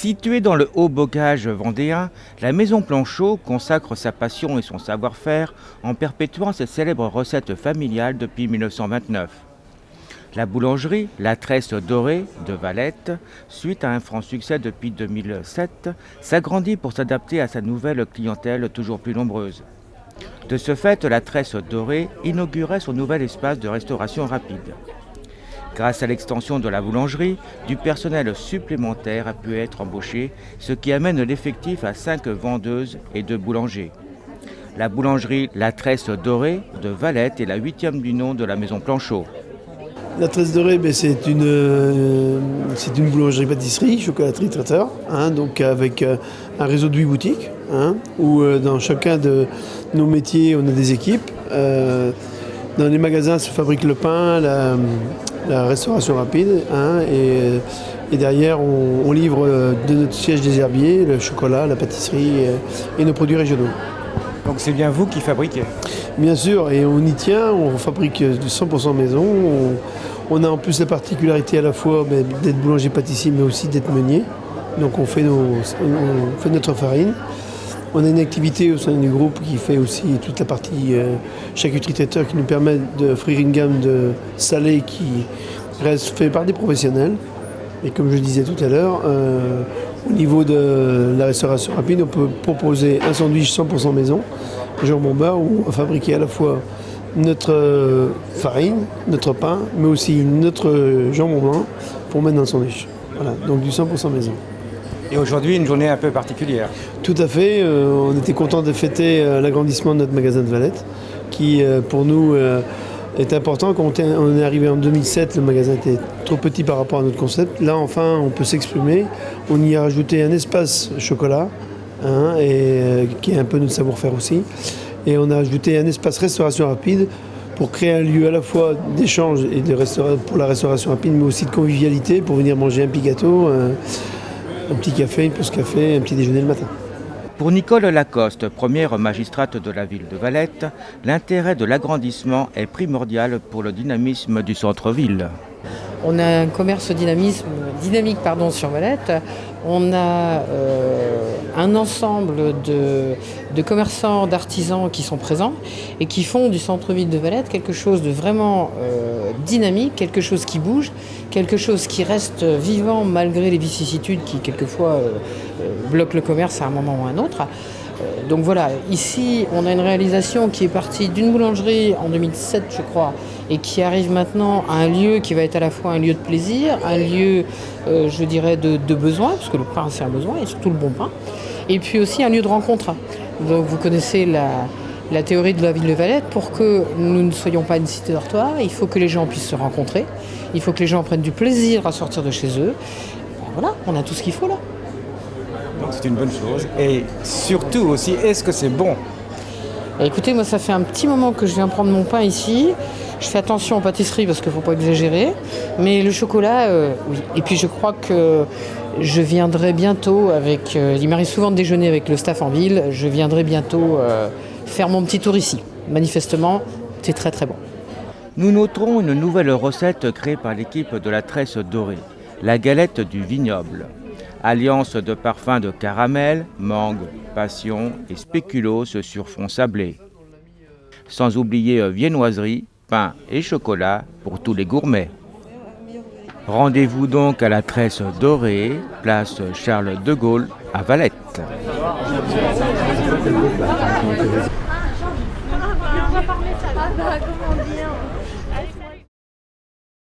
Située dans le Haut-Bocage vendéen, la Maison Planchot consacre sa passion et son savoir-faire en perpétuant ses célèbres recettes familiales depuis 1929. La boulangerie La Tresse Dorée de Valette, suite à un franc succès depuis 2007, s'agrandit pour s'adapter à sa nouvelle clientèle toujours plus nombreuse. De ce fait, La Tresse Dorée inaugurait son nouvel espace de restauration rapide. Grâce à l'extension de la boulangerie, du personnel supplémentaire a pu être embauché, ce qui amène l'effectif à 5 vendeuses et 2 boulangers. La boulangerie La Tresse Dorée de Valette est la 8e du nom de la Maison Planchot. La Tresse Dorée, c'est une boulangerie-pâtisserie, chocolaterie, traiteur, donc avec un réseau de 8 boutiques, où dans chacun de nos métiers, on a des équipes. Dans les magasins se fabrique le pain, la restauration rapide, et derrière on livre de notre siège des herbiers, le chocolat, la pâtisserie et nos produits régionaux. Donc c'est bien vous qui fabriquez? Bien sûr, et on y tient, on fabrique de 100% maison. On a en plus la particularité à la fois d'être boulanger-pâtissier mais aussi d'être meunier. Donc on fait notre farine. On a une activité au sein du groupe qui fait aussi toute la partie charcuterie traiteur qui nous permet d'offrir une gamme de salés qui reste fait par des professionnels. Et comme je le disais tout à l'heure, au niveau de la restauration rapide, on peut proposer un sandwich 100% maison, jambon beurre, où on va fabriquer à la fois notre farine, notre pain, mais aussi notre jambon blanc pour mettre dans le sandwich. Voilà, donc du 100% maison. Et aujourd'hui, une journée un peu particulière. Tout à fait. On était content de fêter l'agrandissement de notre magasin de Valette, qui pour nous est important. Quand on est arrivé en 2007, le magasin était trop petit par rapport à notre concept. Là, enfin, on peut s'exprimer. On y a rajouté un espace chocolat, qui est un peu notre savoir-faire aussi. Et on a ajouté un espace restauration rapide pour créer un lieu à la fois d'échange et pour la restauration rapide, mais aussi de convivialité pour venir manger un petit gâteau, un petit café, une pause café, un petit déjeuner le matin. Pour Nicole Lacoste, première magistrate de la ville de Valette, l'intérêt de l'agrandissement est primordial pour le dynamisme du centre-ville. On a un commerce dynamique sur Valette. On a un ensemble de commerçants, d'artisans qui sont présents et qui font du centre-ville de Valette quelque chose de vraiment dynamique, quelque chose qui bouge, quelque chose qui reste vivant malgré les vicissitudes qui quelquefois bloquent le commerce à un moment ou à un autre. Donc voilà, ici on a une réalisation qui est partie d'une boulangerie en 2007 je crois et qui arrive maintenant à un lieu qui va être à la fois un lieu de plaisir, un lieu je dirais de besoin, parce que le pain c'est un besoin et surtout le bon pain, et puis aussi un lieu de rencontre. Donc vous connaissez la théorie de la ville de Valette, pour que nous ne soyons pas une cité dortoir, il faut que les gens puissent se rencontrer, il faut que les gens prennent du plaisir à sortir de chez eux. Voilà, on a tout ce qu'il faut là. Donc c'est une bonne chose. Et surtout aussi, est-ce que c'est bon? Écoutez, moi ça fait un petit moment que je viens prendre mon pain ici. Je fais attention aux pâtisseries parce qu'il ne faut pas exagérer. Mais le chocolat, oui. Et puis je crois que je viendrai bientôt avec... il m'arrive souvent de déjeuner avec le staff en ville. Je viendrai bientôt faire mon petit tour ici. Manifestement, c'est très très bon. Nous noterons une nouvelle recette créée par l'équipe de La Tresse Dorée, la galette du vignoble. Alliance de parfums de caramel, mangue, passion et spéculoos sur fond sablé. Sans oublier viennoiserie, pain et chocolat pour tous les gourmets. Rendez-vous donc à La Tresse Dorée, place Charles de Gaulle à Valette. On va parler ça. Ah bah comment dire